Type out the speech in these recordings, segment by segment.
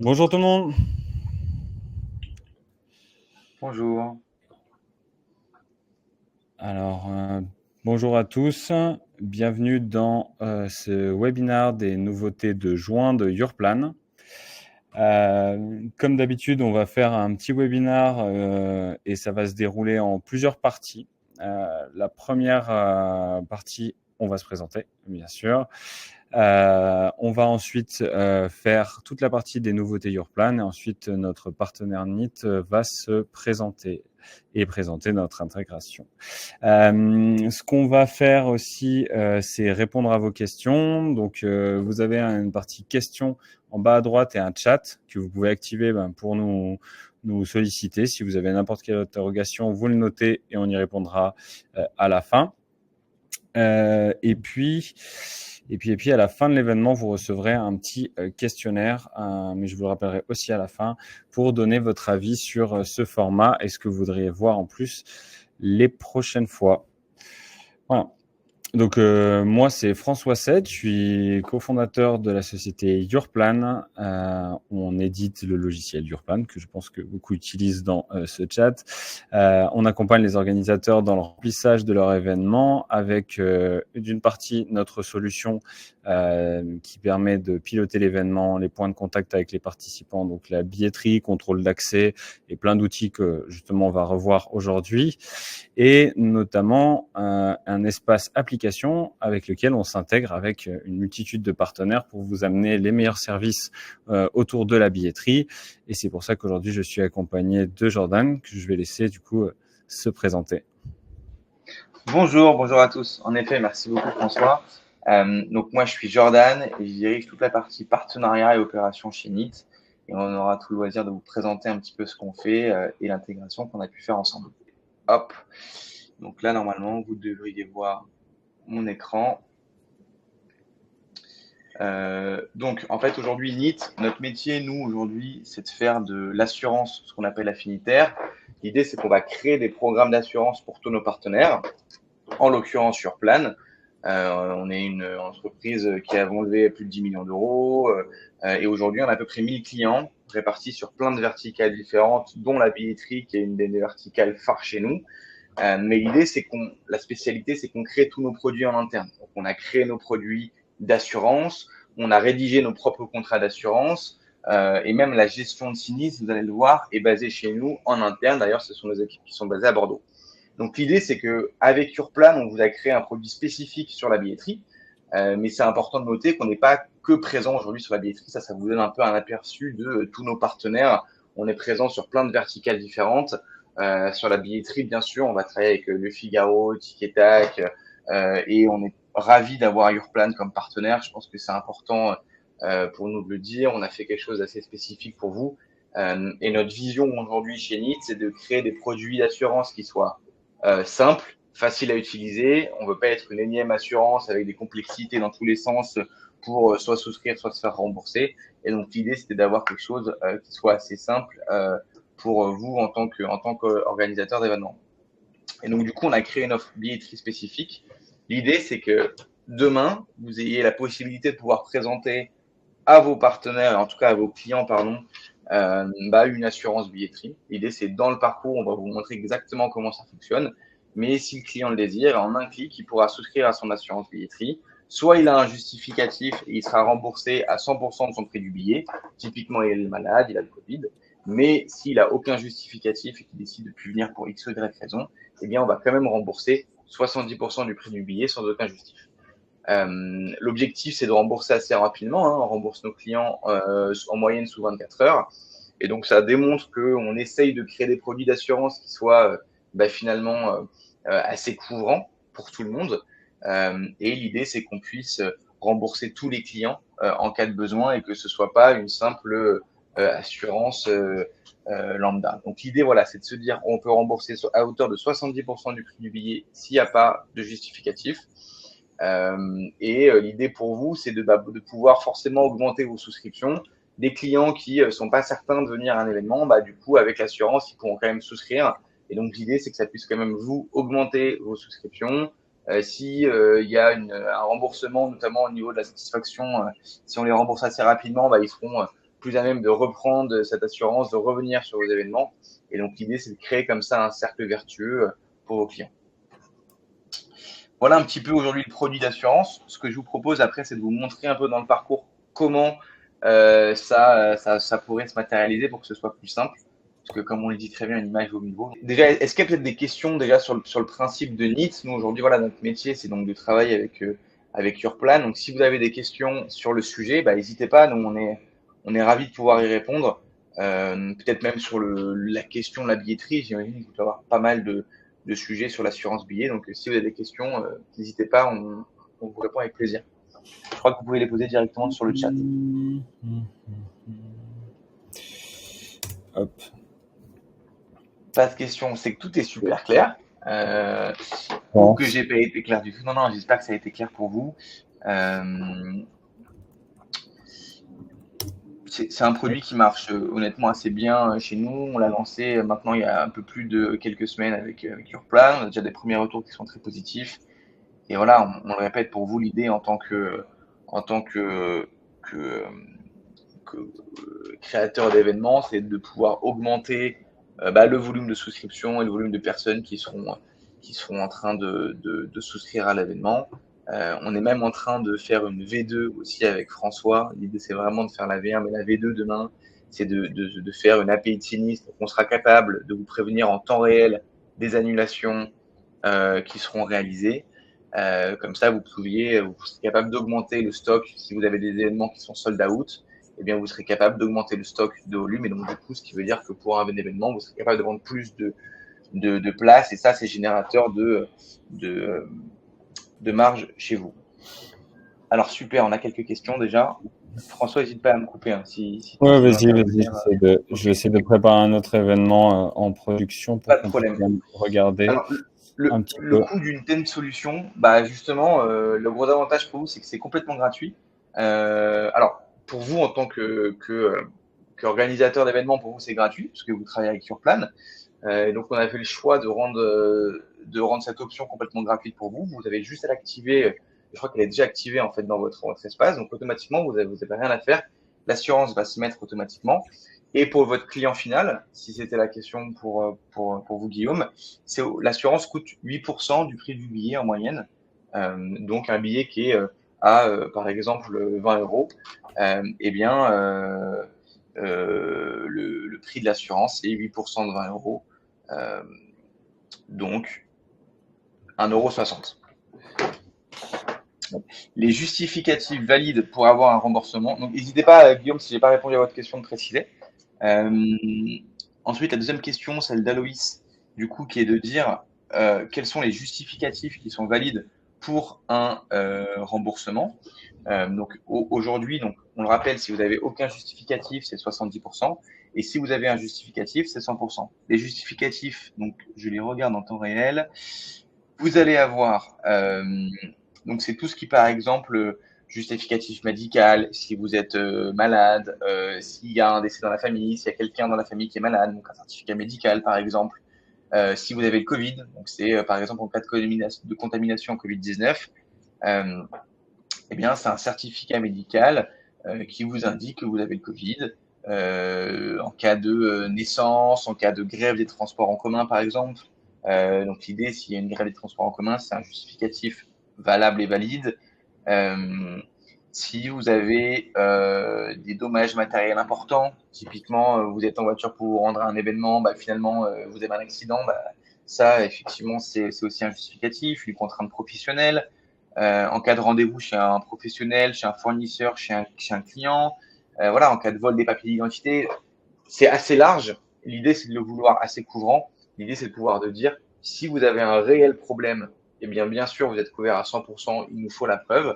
Bonjour tout le monde. Bonjour. Alors, bonjour à tous. Bienvenue dans ce webinaire des nouveautés de juin de Yourplan. Comme d'habitude, on va faire un petit webinaire et ça va se dérouler en plusieurs parties. La première partie, on va se présenter, bien sûr. On va ensuite faire toute la partie des nouveautés Yourplan et ensuite notre partenaire NIT va se présenter et présenter notre intégration. Ce qu'on va faire aussi, c'est répondre à vos questions. Donc, vous avez une partie questions en bas à droite et un chat que vous pouvez activer pour nous solliciter. Si vous avez n'importe quelle interrogation, vous le notez et on y répondra à la fin. Et puis, à la fin de l'événement, vous recevrez un petit questionnaire, mais je vous le rappellerai aussi à la fin, pour donner votre avis sur ce format et ce que vous voudriez voir en plus les prochaines fois. Voilà. Donc, moi, c'est François Seth, je suis cofondateur de la société Yourplan. On édite le logiciel Yourplan, que je pense que beaucoup utilisent dans ce chat. On accompagne les organisateurs dans le remplissage de leur événement avec, d'une partie, notre solution qui permet de piloter l'événement, les points de contact avec les participants, donc la billetterie, contrôle d'accès et plein d'outils que, justement, on va revoir aujourd'hui. Et notamment un espace application avec lequel on s'intègre avec une multitude de partenaires pour vous amener les meilleurs services autour de la billetterie. Et c'est pour ça qu'aujourd'hui, je suis accompagné de Jordan, que je vais laisser du coup se présenter. Bonjour à tous. En effet, merci beaucoup François. Donc moi je suis Jordan et je dirige toute la partie partenariat et opération chez NIT. Et on aura tout le loisir de vous présenter un petit peu ce qu'on fait et l'intégration qu'on a pu faire ensemble. Hop. Donc là normalement vous devriez voir mon écran. Donc en fait aujourd'hui NIT, notre métier nous aujourd'hui c'est de faire de l'assurance, ce qu'on appelle affinitaire. L'idée c'est qu'on va créer des programmes d'assurance pour tous nos partenaires. En l'occurrence sur Plan. On est une entreprise qui a levé plus de 10 millions d'euros et aujourd'hui on a à peu près 1000 clients répartis sur plein de verticales différentes, dont la billetterie qui est une des verticales phares chez nous. Mais l'idée, c'est la spécialité, c'est qu'on crée tous nos produits en interne. Donc, on a créé nos produits d'assurance, on a rédigé nos propres contrats d'assurance et même la gestion de sinistres, vous allez le voir, est basée chez nous en interne. D'ailleurs, ce sont nos équipes qui sont basées à Bordeaux. Donc l'idée, c'est qu'avec Yourplan, on vous a créé un produit spécifique sur la billetterie, mais c'est important de noter qu'on n'est pas que présent aujourd'hui sur la billetterie. Ça vous donne un peu un aperçu de tous nos partenaires. On est présent sur plein de verticales différentes. Sur la billetterie, bien sûr, on va travailler avec Le Figaro, Tic et Tac, et on est ravis d'avoir Yourplan comme partenaire. Je pense que c'est important pour nous de le dire. On a fait quelque chose d'assez spécifique pour vous. Et notre vision aujourd'hui chez NIT, c'est de créer des produits d'assurance qui soient simple, facile à utiliser. On veut pas être une énième assurance avec des complexités dans tous les sens pour soit souscrire, soit se faire rembourser. Et donc l'idée, c'était d'avoir quelque chose qui soit assez simple pour vous en tant qu'organisateur d'événements. Et donc du coup, on a créé une offre billetterie spécifique. L'idée, c'est que demain, vous ayez la possibilité de pouvoir présenter à vos partenaires, en tout cas à vos clients, pardon, une assurance billetterie. L'idée, c'est dans le parcours, on va vous montrer exactement comment ça fonctionne. Mais si le client le désire, en un clic, il pourra souscrire à son assurance billetterie. Soit il a un justificatif et il sera remboursé à 100% de son prix du billet. Typiquement, il est malade, il a le Covid. Mais s'il a aucun justificatif et qu'il décide de ne plus venir pour X ou Y raison, eh bien, on va quand même rembourser 70% du prix du billet sans aucun justif. L'objectif, c'est de rembourser assez rapidement. On rembourse nos clients en moyenne sous 24 heures. Et donc, ça démontre qu'on essaye de créer des produits d'assurance qui soient finalement assez couvrants pour tout le monde. Et l'idée, c'est qu'on puisse rembourser tous les clients en cas de besoin et que ce soit pas une simple assurance lambda. Donc, l'idée, voilà, c'est de se dire on peut rembourser à hauteur de 70% du prix du billet s'il n'y a pas de justificatif. L'idée pour vous, c'est de pouvoir forcément augmenter vos souscriptions. Des clients qui sont pas certains de venir à un événement, du coup, avec l'assurance, ils pourront quand même souscrire. Et donc, l'idée, c'est que ça puisse quand même vous augmenter vos souscriptions. Si il y a un remboursement, notamment au niveau de la satisfaction, si on les rembourse assez rapidement, ils seront plus à même de reprendre cette assurance, de revenir sur vos événements. Et donc, l'idée, c'est de créer comme ça un cercle vertueux pour vos clients. Voilà un petit peu aujourd'hui le produit d'assurance. Ce que je vous propose après, c'est de vous montrer un peu dans le parcours comment ça pourrait se matérialiser pour que ce soit plus simple. Parce que comme on le dit très bien, une image vaut mieux vaut. Déjà, est-ce qu'il y a peut-être des questions déjà sur le principe de NEAT? Nous, aujourd'hui, voilà, notre métier, c'est donc de travailler avec YourPlan. Donc, si vous avez des questions sur le sujet, n'hésitez pas. Nous, on est ravis de pouvoir y répondre. Peut-être même sur la question de la billetterie. J'imagine qu'il peut y avoir pas mal de sujets sur l'assurance billet. Donc, si vous avez des questions, n'hésitez pas. On vous répond avec plaisir. Je crois que vous pouvez les poser directement sur le chat. Hop. Pas de questions, c'est que tout est super clair. Ou que j'ai pas été clair du tout. Non, j'espère que ça a été clair pour vous. C'est un produit qui marche honnêtement assez bien chez nous. On l'a lancé maintenant il y a un peu plus de quelques semaines avec YourPlan. On a déjà des premiers retours qui sont très positifs. Et voilà, on le répète pour vous, l'idée en tant que créateur d'événements, c'est de pouvoir augmenter le volume de souscription et le volume de personnes qui seront en train de souscrire à l'événement. On est même en train de faire une V2 aussi avec François. L'idée, c'est vraiment de faire la V1, mais la V2 demain, c'est de faire une API de sinistre. On sera capable de vous prévenir en temps réel des annulations qui seront réalisées. Comme ça, vous serez capable d'augmenter le stock si vous avez des événements qui sont sold out. Eh bien, vous serez capable d'augmenter le stock de volume. Et donc, du coup, ce qui veut dire que pour un événement, vous serez capable de vendre plus de places. Et ça, c'est générateur de marge chez vous. Alors, super, on a quelques questions déjà. François, n'hésite pas à me couper. Si ouais, vas-y. Je vais essayer de préparer un autre événement en production pour qu'on puisse regarder. Alors, le coût d'une telle solution, justement, le gros avantage pour vous, c'est que c'est complètement gratuit. Alors, pour vous, en tant qu'organisateur d'événements, pour vous, c'est gratuit, parce que vous travaillez avec YourPlan. Donc, on a fait le choix de rendre cette option complètement gratuite pour vous. Vous avez juste à l'activer. Je crois qu'elle est déjà activée en fait dans votre espace. Donc, automatiquement, vous avez rien à faire. L'assurance va se mettre automatiquement. Et pour votre client final, si c'était la question pour vous, Guillaume, l'assurance coûte 8% du prix du billet en moyenne. Donc, un billet qui est par exemple, 20 €. Le prix de l'assurance, c'est 8% de 20 €. Donc, 1,60 €. Les justificatifs valides pour avoir un remboursement. Donc, n'hésitez pas, Guillaume, si je n'ai pas répondu à votre question, de préciser. Ensuite, la deuxième question, celle d'Aloïs, du coup, qui est de dire quels sont les justificatifs qui sont valides pour un remboursement. Donc, aujourd'hui, on le rappelle, si vous n'avez aucun justificatif, c'est 70%. Et si vous avez un justificatif, c'est 100%. Les justificatifs, donc je les regarde en temps réel. Vous allez avoir, donc c'est tout ce qui, par exemple, justificatif médical, si vous êtes malade, s'il y a un décès dans la famille, s'il y a quelqu'un dans la famille qui est malade, donc un certificat médical, par exemple. Si vous avez le Covid, donc c'est par exemple en cas de contamination Covid-19, eh bien, c'est un certificat médical qui vous indique que vous avez le Covid. En cas de naissance, en cas de grève des transports en commun, par exemple. Donc, l'idée, s'il y a une grève des transports en commun, c'est un justificatif valable et valide. Si vous avez des dommages matériels importants, typiquement, vous êtes en voiture pour vous rendre à un événement, finalement, vous avez un accident, ça, effectivement, c'est aussi un justificatif, une contrainte professionnelle. En cas de rendez-vous chez un professionnel, chez un fournisseur, chez un client, en cas de vol des papiers d'identité, c'est assez large. L'idée, c'est de le vouloir assez couvrant. L'idée, c'est de pouvoir de dire, si vous avez un réel problème, eh bien sûr, vous êtes couvert à 100%, il nous faut la preuve.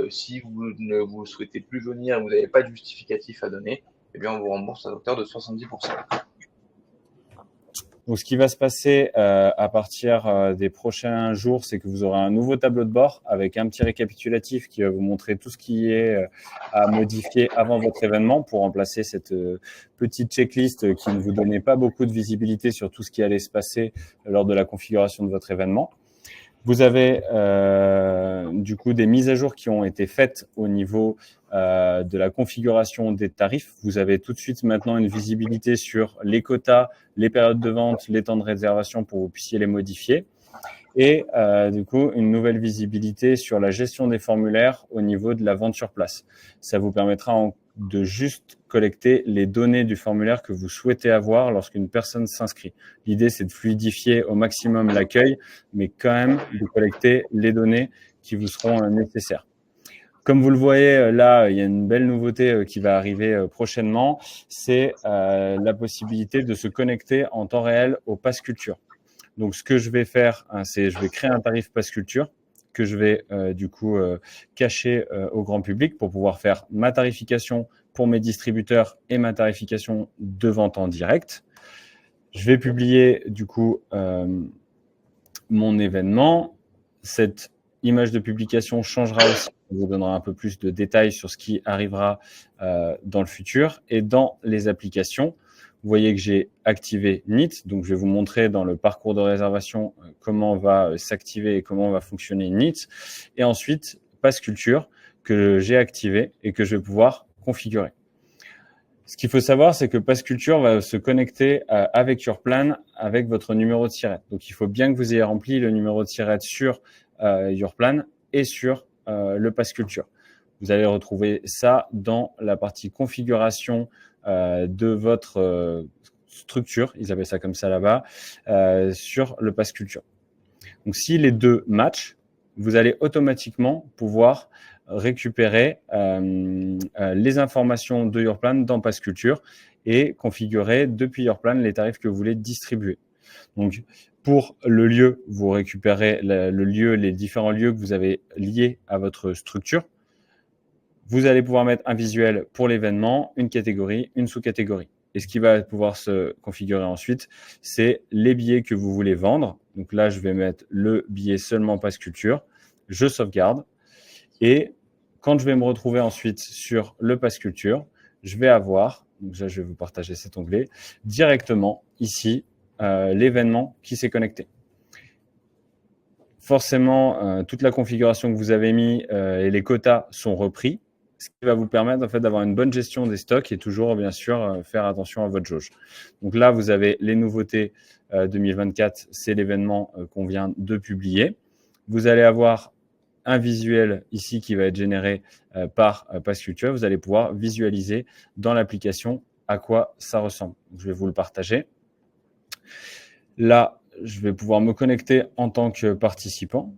Si vous ne vous souhaitez plus venir, vous n'avez pas de justificatif à donner, eh bien, on vous rembourse à hauteur de 70%. Donc, ce qui va se passer à partir des prochains jours, c'est que vous aurez un nouveau tableau de bord avec un petit récapitulatif qui va vous montrer tout ce qui est à modifier avant votre événement pour remplacer cette petite checklist qui ne vous donnait pas beaucoup de visibilité sur tout ce qui allait se passer lors de la configuration de votre événement. Vous avez du coup des mises à jour qui ont été faites au niveau de la configuration des tarifs. Vous avez tout de suite maintenant une visibilité sur les quotas, les périodes de vente, les temps de réservation pour que vous puissiez les modifier. Et du coup, une nouvelle visibilité sur la gestion des formulaires au niveau de la vente sur place. Ça vous permettra de juste collecter les données du formulaire que vous souhaitez avoir lorsqu'une personne s'inscrit. L'idée, c'est de fluidifier au maximum l'accueil, mais quand même de collecter les données qui vous seront nécessaires. Comme vous le voyez, là, il y a une belle nouveauté qui va arriver prochainement, c'est la possibilité de se connecter en temps réel au Pass Culture. Donc, ce que je vais faire, c'est je vais créer un tarif Pass Culture que je vais du coup cacher au grand public pour pouvoir faire ma tarification pour mes distributeurs et ma tarification de vente en direct. Je vais publier du coup mon événement. Cette image de publication changera aussi. On vous donnera un peu plus de détails sur ce qui arrivera dans le futur. Et dans les applications, vous voyez que j'ai activé NIT. Donc, je vais vous montrer dans le parcours de réservation comment va s'activer et comment va fonctionner NIT. Et ensuite, Pass Culture que j'ai activé et que je vais pouvoir configurer. Ce qu'il faut savoir, c'est que Pass Culture va se connecter avec YourPlan, avec votre numéro de SIRET. Donc, il faut bien que vous ayez rempli le numéro de SIRET sur YourPlan et sur le Pass Culture. Vous allez retrouver ça dans la partie configuration de votre structure, ils appellent ça comme ça là-bas, sur le Pass Culture. Donc, si les deux matchent, vous allez automatiquement pouvoir récupérer les informations de YourPlan dans Pass Culture et configurer depuis YourPlan les tarifs que vous voulez distribuer. Donc, pour le lieu, vous récupérez le lieu, les différents lieux que vous avez liés à votre structure. Vous allez pouvoir mettre un visuel pour l'événement, une catégorie, une sous-catégorie. Et ce qui va pouvoir se configurer ensuite, c'est les billets que vous voulez vendre. Donc là, je vais mettre le billet seulement Pass Culture. Je sauvegarde. Et quand je vais me retrouver ensuite sur le Pass Culture, je vais avoir, donc là, je vais vous partager cet onglet, directement ici, l'événement qui s'est connecté. Forcément, toute la configuration que vous avez mis et les quotas sont repris, ce qui va vous permettre en fait d'avoir une bonne gestion des stocks et toujours bien sûr faire attention à votre jauge. Donc là, vous avez les nouveautés 2024, c'est l'événement qu'on vient de publier. Vous allez avoir un visuel ici qui va être généré par Pass Culture. Vous allez pouvoir visualiser dans l'application à quoi ça ressemble. Je vais vous le partager. Là, je vais pouvoir me connecter en tant que participant.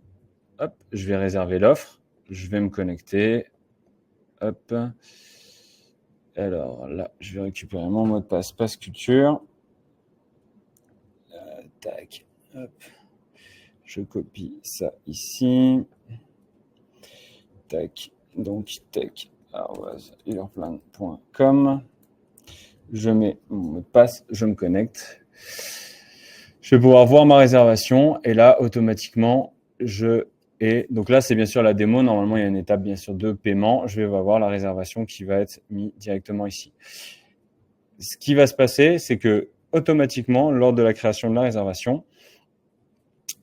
Hop, je vais réserver l'offre. Je vais me connecter. Hop. Alors là, je vais récupérer mon mot de passe Pass Culture. Tac. Hop. Je copie ça ici. Tac. Donc, tech@yourplan.com. Je mets mon mot de passe. Je me connecte. Je vais pouvoir voir ma réservation et là, automatiquement, donc là, c'est bien sûr la démo. Normalement, il y a une étape, bien sûr, de paiement. Je vais avoir la réservation qui va être mise directement ici. Ce qui va se passer, c'est que automatiquement, lors de la création de la réservation,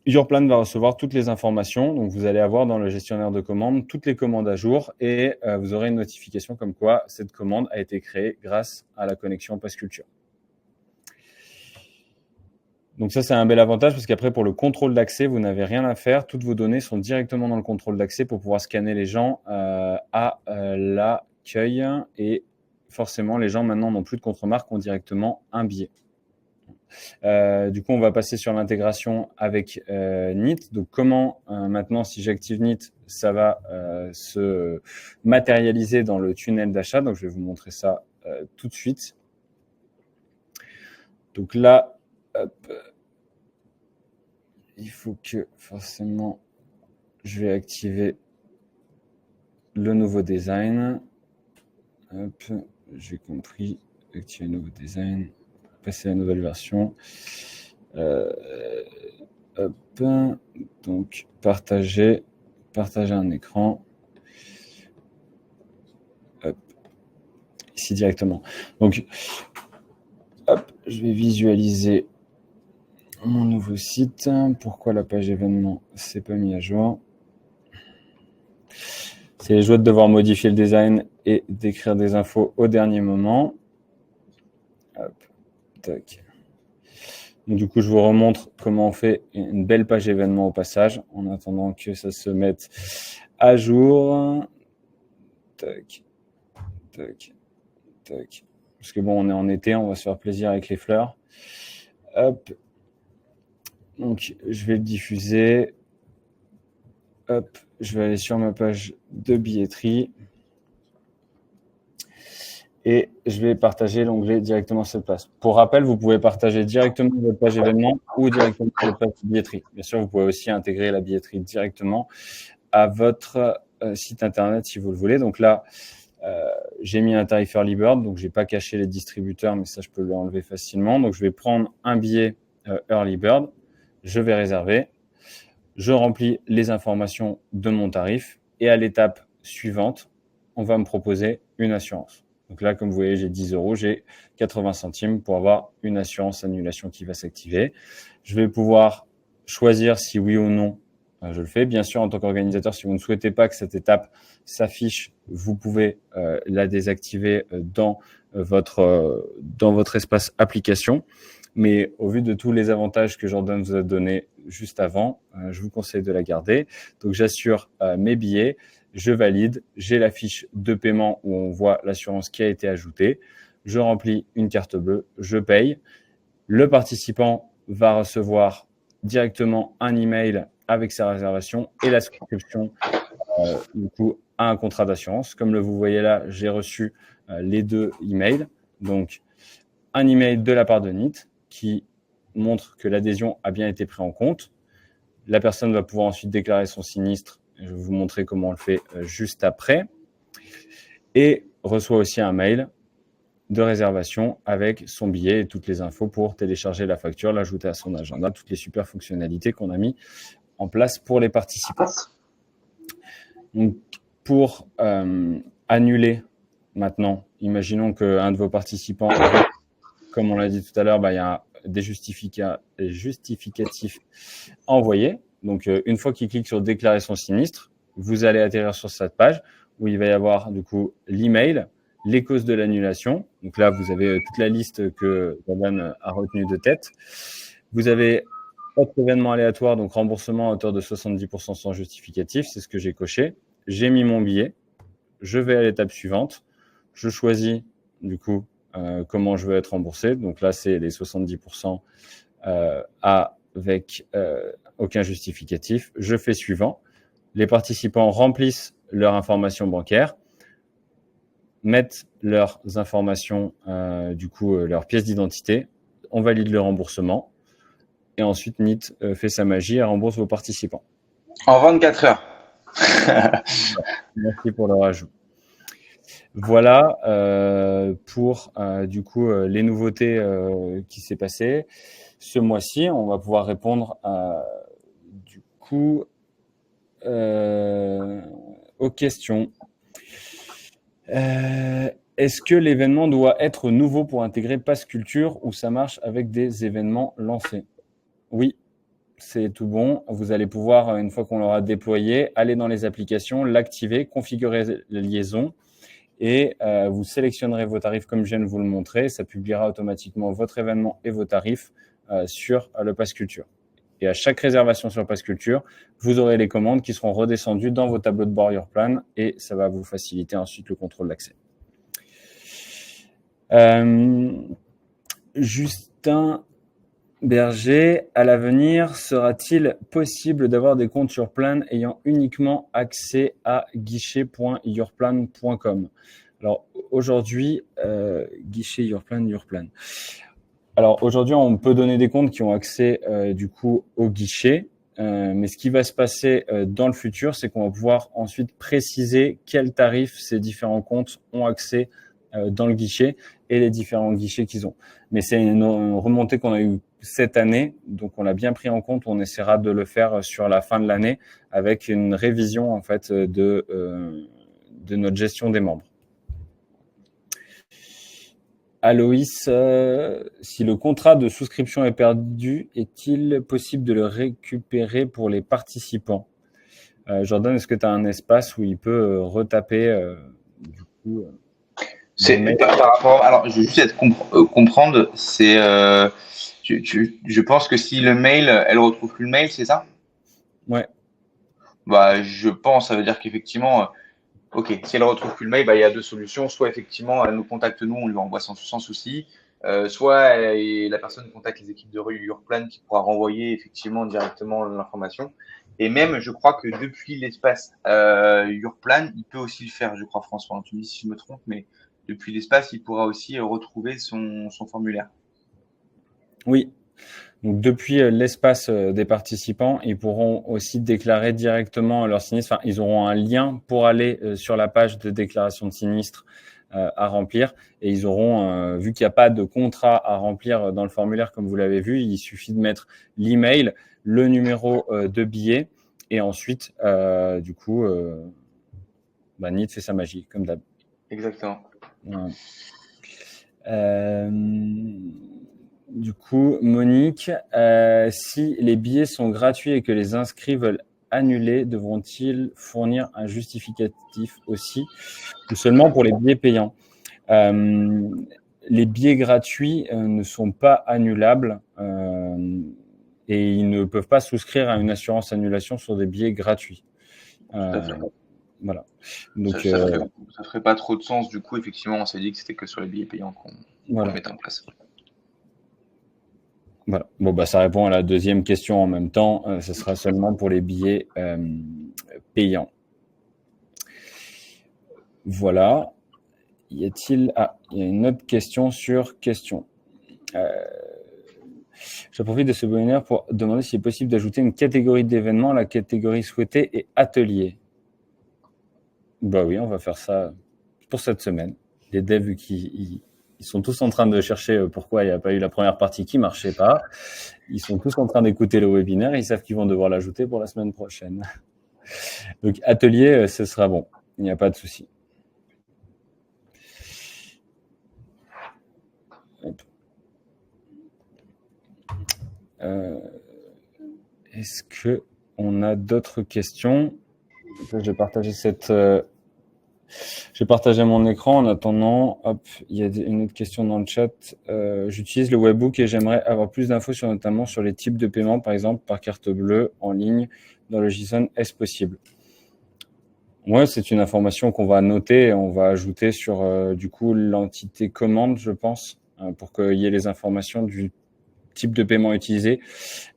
YourPlan va recevoir toutes les informations. Donc, vous allez avoir dans le gestionnaire de commandes toutes les commandes à jour et vous aurez une notification comme quoi cette commande a été créée grâce à la connexion Pass Culture. Donc ça, c'est un bel avantage parce qu'après, pour le contrôle d'accès, vous n'avez rien à faire. Toutes vos données sont directement dans le contrôle d'accès pour pouvoir scanner les gens à l'accueil. Et forcément, les gens maintenant n'ont plus de contre-marque, ont directement un billet. Du coup, on va passer sur l'intégration avec NIT. Donc comment maintenant, si j'active NIT, ça va se matérialiser dans le tunnel d'achat. Donc je vais vous montrer ça tout de suite. Donc là, hop, il faut que forcément je vais activer le nouveau design. Hop, j'ai compris. Activer le nouveau design. Passer à la nouvelle version. Hop, donc partager un écran. Hop, ici directement. Donc, hop, je vais visualiser mon nouveau site. Pourquoi la page événement s'est pas mis à jour? C'est les joies de devoir modifier le design et d'écrire des infos au dernier moment. Hop, tac. Donc, du coup, je vous remontre comment on fait une belle page événement au passage, en attendant que ça se mette à jour. Tac, tac, tac. Parce que bon, on est en été, on va se faire plaisir avec les fleurs. Hop. Donc, je vais le diffuser. Hop, je vais aller sur ma page de billetterie. Et je vais partager l'onglet directement sur cette place. Pour rappel, vous pouvez partager directement votre page événement ou directement votre page billetterie. Bien sûr, vous pouvez aussi intégrer la billetterie directement à votre site internet si vous le voulez. Donc là, j'ai mis un tarif Early Bird, donc j'ai pas caché les distributeurs, mais ça, je peux l'enlever facilement. Donc, je vais prendre un billet Early Bird, je vais réserver, je remplis les informations de mon tarif et à l'étape suivante, on va me proposer une assurance. Donc là, comme vous voyez, j'ai 10 €, j'ai 80 centimes pour avoir une assurance annulation qui va s'activer. Je vais pouvoir choisir si oui ou non je le fais. Bien sûr, en tant qu'organisateur, si vous ne souhaitez pas que cette étape s'affiche, vous pouvez la désactiver dans votre espace application. Mais au vu de tous les avantages que Jordan vous a donnés juste avant, je vous conseille de la garder. Donc, j'assure mes billets. Je valide, j'ai la fiche de paiement où on voit l'assurance qui a été ajoutée. Je remplis une carte bleue, je paye. Le participant va recevoir directement un email avec sa réservation et la souscription du coup à un contrat d'assurance. Comme vous voyez là, j'ai reçu les 2 emails. Donc, un email de la part de NIT qui montre que l'adhésion a bien été prise en compte. La personne va pouvoir ensuite déclarer son sinistre. Je vais vous montrer comment on le fait juste après. Et reçoit aussi un mail de réservation avec son billet et toutes les infos pour télécharger la facture, l'ajouter à son agenda, toutes les super fonctionnalités qu'on a mis en place pour les participants. Donc, pour annuler maintenant, imaginons qu'un de vos participants, comme on l'a dit tout à l'heure, il y a des justificatifs envoyés. Donc, une fois qu'il clique sur déclarer son sinistre, vous allez atterrir sur cette page où il va y avoir du coup l'email, les causes de l'annulation. Donc là, vous avez toute la liste que Jordan a retenue de tête. Vous avez autre événement aléatoire, donc remboursement à hauteur de 70% sans justificatif. C'est ce que j'ai coché. J'ai mis mon billet. Je vais à l'étape suivante. Je choisis du coup comment je veux être remboursé. Donc là, c'est les 70% avec aucun justificatif. Je fais suivant. Les participants remplissent leurs informations bancaires, mettent leurs informations, leurs pièces d'identité. On valide le remboursement. Et ensuite, NIT fait sa magie et rembourse vos participants. En 24 heures. Merci pour le rajout. Voilà pour les nouveautés qui s'est passé ce mois-ci. On va pouvoir répondre aux questions. Est-ce que l'événement doit être nouveau pour intégrer Pass Culture ou ça marche avec des événements lancés? Oui, c'est tout bon. Vous allez pouvoir, une fois qu'on l'aura déployé, aller dans les applications, l'activer, configurer la liaison et vous sélectionnerez vos tarifs comme je viens de vous le montrer. Ça publiera automatiquement votre événement et vos tarifs sur le Pass Culture. Et à chaque réservation sur Pass Culture, vous aurez les commandes qui seront redescendues dans vos tableaux de bord Your Plan et ça va vous faciliter ensuite le contrôle d'accès. Justin Berger, à l'avenir, sera-t-il possible d'avoir des comptes Yourplan ayant uniquement accès à guichet.yourplan.com? Alors aujourd'hui, guichet Yourplan. Alors aujourd'hui, on peut donner des comptes qui ont accès au guichet, mais ce qui va se passer dans le futur, c'est qu'on va pouvoir ensuite préciser quels tarifs ces différents comptes ont accès dans le guichet et les différents guichets qu'ils ont. Mais c'est une remontée qu'on a eue cette année, donc on l'a bien pris en compte. On essaiera de le faire sur la fin de l'année avec une révision en fait de notre gestion des membres. Aloïs, si le contrat de souscription est perdu, est-il possible de le récupérer pour les participants? Jordan, est-ce que tu as un espace où il peut retaper du coup C'est par rapport. Alors, je vais juste comprendre. C'est. Je pense que si le mail, elle retrouve plus le mail, c'est ça? Ouais, Bah, je pense. Ça veut dire qu'effectivement, ok, si elle retrouve plus le mail, bah, il y a deux solutions. Soit effectivement, elle nous contacte nous, on lui envoie sans souci. Soit la personne contacte les équipes de rue Urplan qui pourra renvoyer effectivement directement l'information. Et même, je crois que depuis l'espace Urplan, il peut aussi le faire, je crois, François. Tu me dis si je me trompe, mais depuis l'espace, il pourra aussi retrouver son formulaire. oui. Donc, depuis l'espace des participants, ils pourront aussi déclarer directement leur sinistre. Enfin, ils auront un lien pour aller sur la page de déclaration de sinistre à remplir. Et ils auront, vu qu'il n'y a pas de contrat à remplir dans le formulaire, comme vous l'avez vu, il suffit de mettre l'email, le numéro de billet. Et ensuite, du coup, Nid fait sa magie, comme d'hab. Exactement. Ouais. Du coup, Monique, si les billets sont gratuits et que les inscrits veulent annuler, devront-ils fournir un justificatif aussi ou seulement pour les billets payants? Les billets gratuits ne sont pas annulables et ils ne peuvent pas souscrire à une assurance annulation sur des billets gratuits. Tout à fait. Voilà. Donc, Ça ferait pas trop de sens. Du coup, effectivement, on s'est dit que c'était que sur les billets payants qu'on voilà. le mettait en place. Voilà. Bon, bah, ça répond à la deuxième question en même temps. Ce sera seulement pour les billets payants. Voilà. Y a-t-il... Ah, il y a une autre question sur question. Je profite de ce webinaire pour demander s'il est possible d'ajouter une catégorie d'événements. La catégorie souhaitée est atelier. Bah oui, on va faire ça pour cette semaine. Les devs qui ils sont tous en train de chercher pourquoi il n'y a pas eu la première partie qui marchait pas. Ils sont tous en train d'écouter le webinaire. Ils savent qu'ils vont devoir l'ajouter pour la semaine prochaine. Donc, atelier, ce sera bon. Il n'y a pas de souci. Est-ce qu'on a d'autres questions? Je vais partager j'ai partagé mon écran en attendant. Hop, il y a une autre question dans le chat. J'utilise le webbook et j'aimerais avoir plus d'infos notamment sur les types de paiement, par exemple par carte bleue en ligne dans le JSON. Est-ce possible? Ouais, c'est une information qu'on va noter et on va ajouter sur du coup l'entité commande, je pense, pour qu'il y ait les informations du type de paiement utilisé.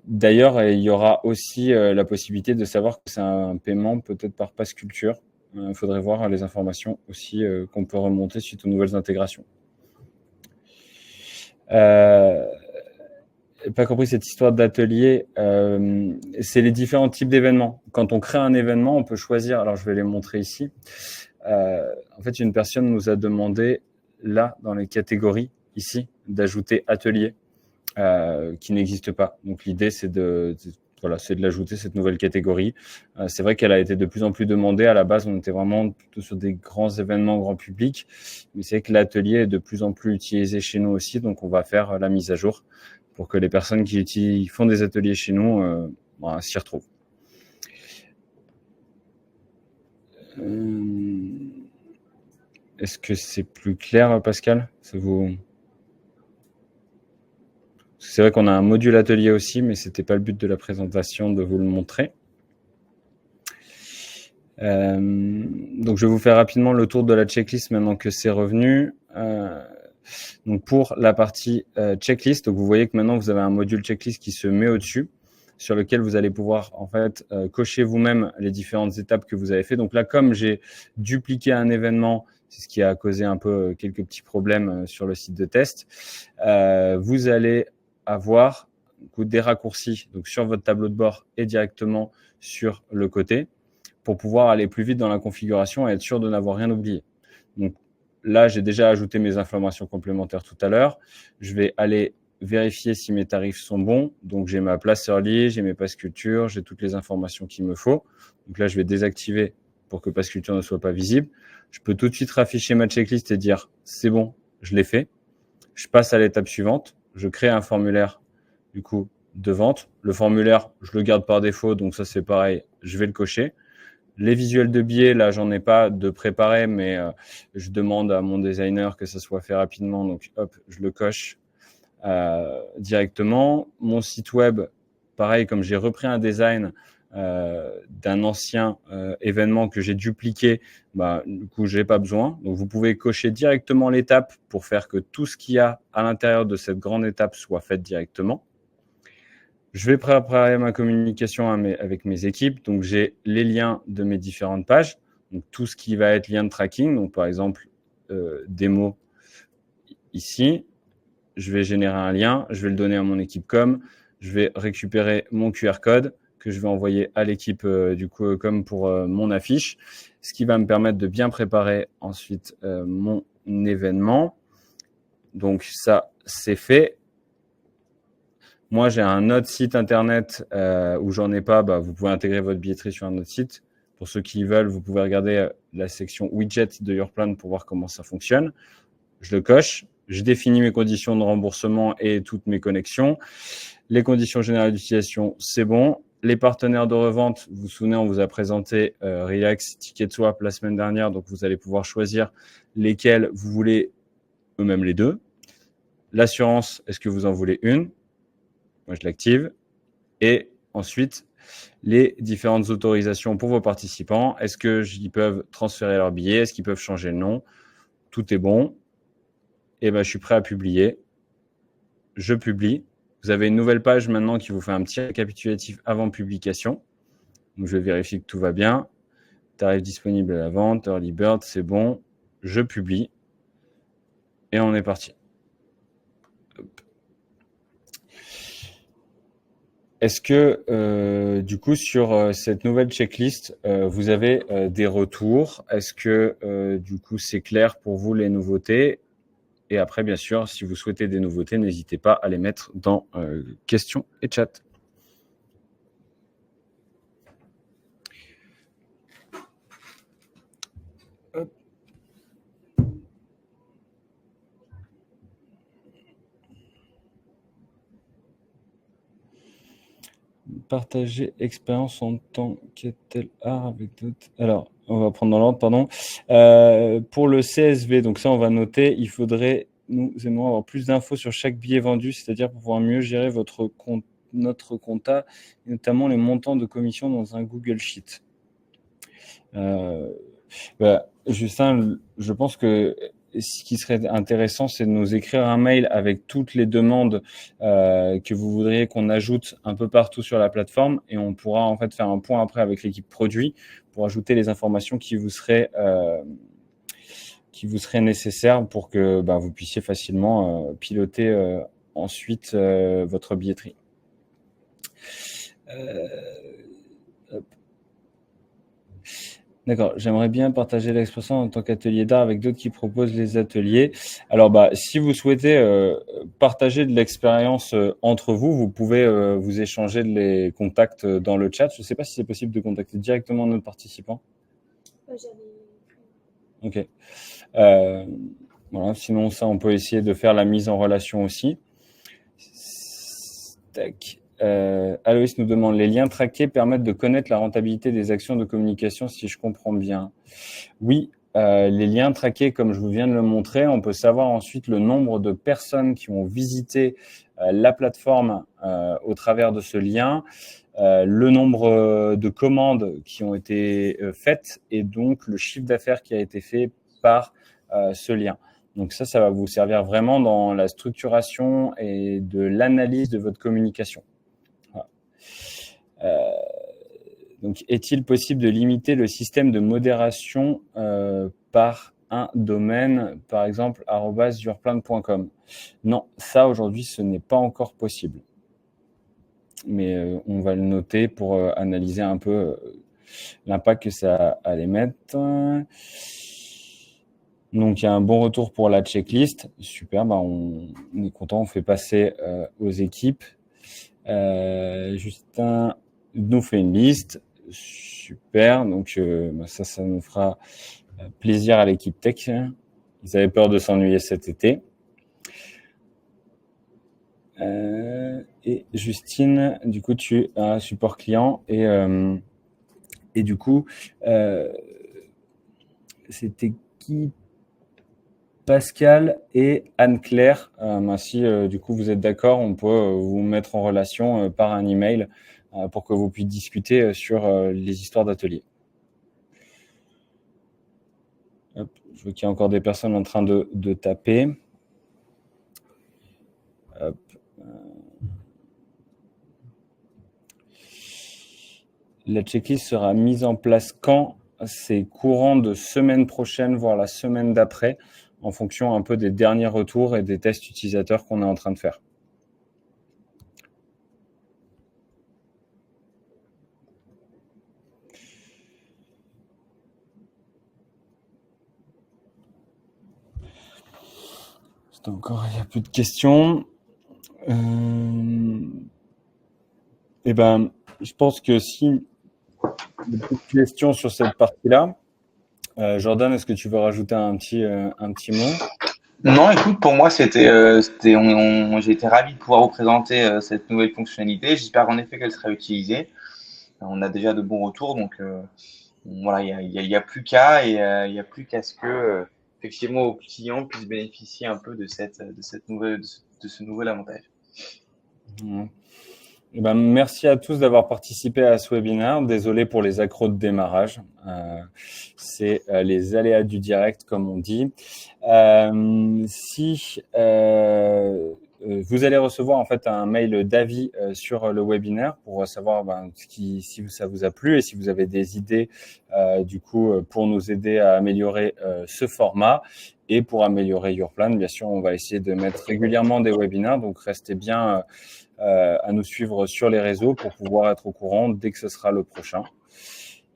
D'ailleurs, il y aura aussi la possibilité de savoir que c'est un paiement peut-être par Pass Culture. Il faudrait voir les informations aussi qu'on peut remonter suite aux nouvelles intégrations. Pas compris cette histoire d'atelier. C'est les différents types d'événements. Quand on crée un événement, on peut choisir. Alors, je vais les montrer ici. En fait, une personne nous a demandé, là, dans les catégories, ici, d'ajouter atelier, qui n'existe pas. Donc, l'idée, c'est de l'ajouter, cette nouvelle catégorie. C'est vrai qu'elle a été de plus en plus demandée. À la base, on était vraiment plutôt sur des grands événements grand public. Mais c'est vrai que l'atelier est de plus en plus utilisé chez nous aussi. Donc, on va faire la mise à jour pour que les personnes qui font des ateliers chez nous s'y retrouvent. Est-ce que c'est plus clair, Pascal? C'est vrai qu'on a un module atelier aussi, mais ce n'était pas le but de la présentation de vous le montrer. Donc, je vais vous faire rapidement le tour de la checklist maintenant que c'est revenu. Donc, pour la partie checklist, donc vous voyez que maintenant, vous avez un module checklist qui se met au-dessus, sur lequel vous allez pouvoir en fait cocher vous-même les différentes étapes que vous avez fait. Donc là, comme j'ai dupliqué un événement, c'est ce qui a causé un peu quelques petits problèmes sur le site de test, vous allez avoir des raccourcis donc sur votre tableau de bord et directement sur le côté pour pouvoir aller plus vite dans la configuration et être sûr de n'avoir rien oublié. Donc là, j'ai déjà ajouté mes informations complémentaires tout à l'heure. Je vais aller vérifier si mes tarifs sont bons. Donc, j'ai ma place early, j'ai mes Pass Culture, j'ai toutes les informations qu'il me faut. Donc là, je vais désactiver pour que Pass Culture ne soit pas visible. Je peux tout de suite rafficher ma checklist et dire c'est bon, je l'ai fait. Je passe à l'étape suivante. Je crée un formulaire du coup de vente. Le formulaire, je le garde par défaut, donc ça c'est pareil, je vais le cocher. Les visuels de billets, là, j'en ai pas de préparé, mais je demande à mon designer que ça soit fait rapidement. Donc, hop, je le coche directement. Mon site web, pareil, comme j'ai repris un design d'un ancien événement que j'ai dupliqué, du coup, j'ai pas besoin. Donc, vous pouvez cocher directement l'étape pour faire que tout ce qu'il y a à l'intérieur de cette grande étape soit fait directement. Je vais préparer ma communication avec mes équipes. Donc, j'ai les liens de mes différentes pages. Donc, tout ce qui va être lien de tracking. Donc, par exemple, démo ici. Je vais générer un lien. Je vais le donner à mon équipe com. Je vais récupérer mon QR code que je vais envoyer à l'équipe com pour mon affiche. Ce qui va me permettre de bien préparer ensuite mon événement. Donc, ça, c'est fait. Moi, j'ai un autre site internet où j'en ai pas. Vous pouvez intégrer votre billetterie sur un autre site. Pour ceux qui veulent, vous pouvez regarder la section widget de Yourplan pour voir comment ça fonctionne. Je le coche. Je définis mes conditions de remboursement et toutes mes connexions. Les conditions générales d'utilisation, c'est bon. Les partenaires de revente, vous vous souvenez, on vous a présenté Relax, TicketSwap la semaine dernière. Donc, vous allez pouvoir choisir lesquels vous voulez, eux-mêmes les deux. L'assurance, est-ce que vous en voulez une? Moi, je l'active. Et ensuite, les différentes autorisations pour vos participants. Est-ce qu'ils peuvent transférer leur billet? Est-ce qu'ils peuvent changer le nom? Tout est bon. Et je suis prêt à publier. Je publie. Vous avez une nouvelle page maintenant qui vous fait un petit récapitulatif avant publication. Donc, je vérifie que tout va bien. Tarif disponible à la vente, Early Bird, c'est bon. Je publie. Et on est parti. Est-ce que, du coup, sur cette nouvelle checklist, vous avez des retours? Est-ce que, du coup, c'est clair pour vous les nouveautés? Et après, bien sûr, si vous souhaitez des nouveautés, n'hésitez pas à les mettre dans questions et chat. Hop. Partager expérience en tant qu'tel art avec d'autres. Alors, on va prendre dans l'ordre, pardon. Pour le CSV, donc ça, on va noter, il faudrait, nous aimerions avoir plus d'infos sur chaque billet vendu, c'est-à-dire pour pouvoir mieux gérer notre compta, et notamment les montants de commission dans un Google Sheet. Justin, je pense que ce qui serait intéressant, c'est de nous écrire un mail avec toutes les demandes que vous voudriez qu'on ajoute un peu partout sur la plateforme, et on pourra en fait faire un point après avec l'équipe produit pour ajouter les informations qui vous seraient nécessaires pour que vous puissiez facilement piloter ensuite votre billetterie. Hop. D'accord, j'aimerais bien partager l'expression en tant qu'atelier d'art avec d'autres qui proposent les ateliers. Alors, si vous souhaitez partager de l'expérience entre vous, vous pouvez vous échanger les contacts dans le chat. Je ne sais pas si c'est possible de contacter directement notre participant. Ok. Voilà, sinon, ça, on peut essayer de faire la mise en relation aussi. Tac. Aloïs nous demande, les liens traqués permettent de connaître la rentabilité des actions de communication, si je comprends bien. Oui, les liens traqués, comme je vous viens de le montrer, on peut savoir ensuite le nombre de personnes qui ont visité la plateforme au travers de ce lien, le nombre de commandes qui ont été faites et donc le chiffre d'affaires qui a été fait par ce lien. Donc ça va vous servir vraiment dans la structuration et de l'analyse de votre communication. Donc, est-il possible de limiter le système de modération par un domaine, par exemple, @yourplan.com? Non, ça, aujourd'hui, ce n'est pas encore possible. Mais on va le noter pour analyser un peu l'impact que ça allait mettre. Donc, il y a un bon retour pour la checklist. Super, on est content, on fait passer aux équipes. Justin nous fait une liste. Super, donc ça nous fera plaisir à l'équipe tech. Ils avaient peur de s'ennuyer cet été. Et Justine, du coup, tu as un support client et Et du coup, c'était qui? Pascal et Anne-Claire. Si du coup vous êtes d'accord, on peut vous mettre en relation par un email pour que vous puissiez discuter sur les histoires d'atelier. Je vois qu'il y a encore des personnes en train de taper. Hop. La checklist sera mise en place quand? C'est courant de semaine prochaine, voire la semaine d'après, en fonction un peu des derniers retours et des tests utilisateurs qu'on est en train de faire. Encore, il n'y a plus de questions. Je pense que si il y a plus de questions sur cette partie-là, Jordan, est-ce que tu veux rajouter un petit mot? Non, écoute, pour moi, j'ai été ravi de pouvoir vous présenter cette nouvelle fonctionnalité. J'espère en effet qu'elle sera utilisée. On a déjà de bons retours, donc voilà, il y a plus qu'à et il y a plus qu'à ce que effectivement aux clients puissent bénéficier un peu de ce nouvel avantage. Merci à tous d'avoir participé à ce webinaire. Désolé pour les accros de démarrage. C'est les aléas du direct, comme on dit. Si vous allez recevoir en fait un mail d'avis sur le webinaire pour savoir si ça vous a plu et si vous avez des idées du coup pour nous aider à améliorer ce format et pour améliorer Yourplan. Bien sûr, on va essayer de mettre régulièrement des webinaires, donc restez bien à nous suivre sur les réseaux pour pouvoir être au courant dès que ce sera le prochain.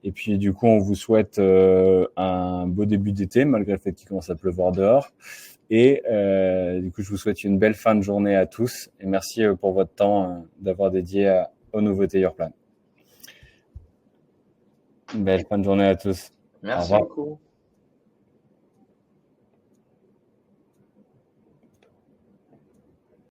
Et puis du coup, on vous souhaite un beau début d'été malgré le fait qu'il commence à pleuvoir dehors. Et du coup, je vous souhaite une belle fin de journée à tous et merci pour votre temps d'avoir dédié aux nouveautés Yourplan. Belle fin de journée à tous. Merci beaucoup.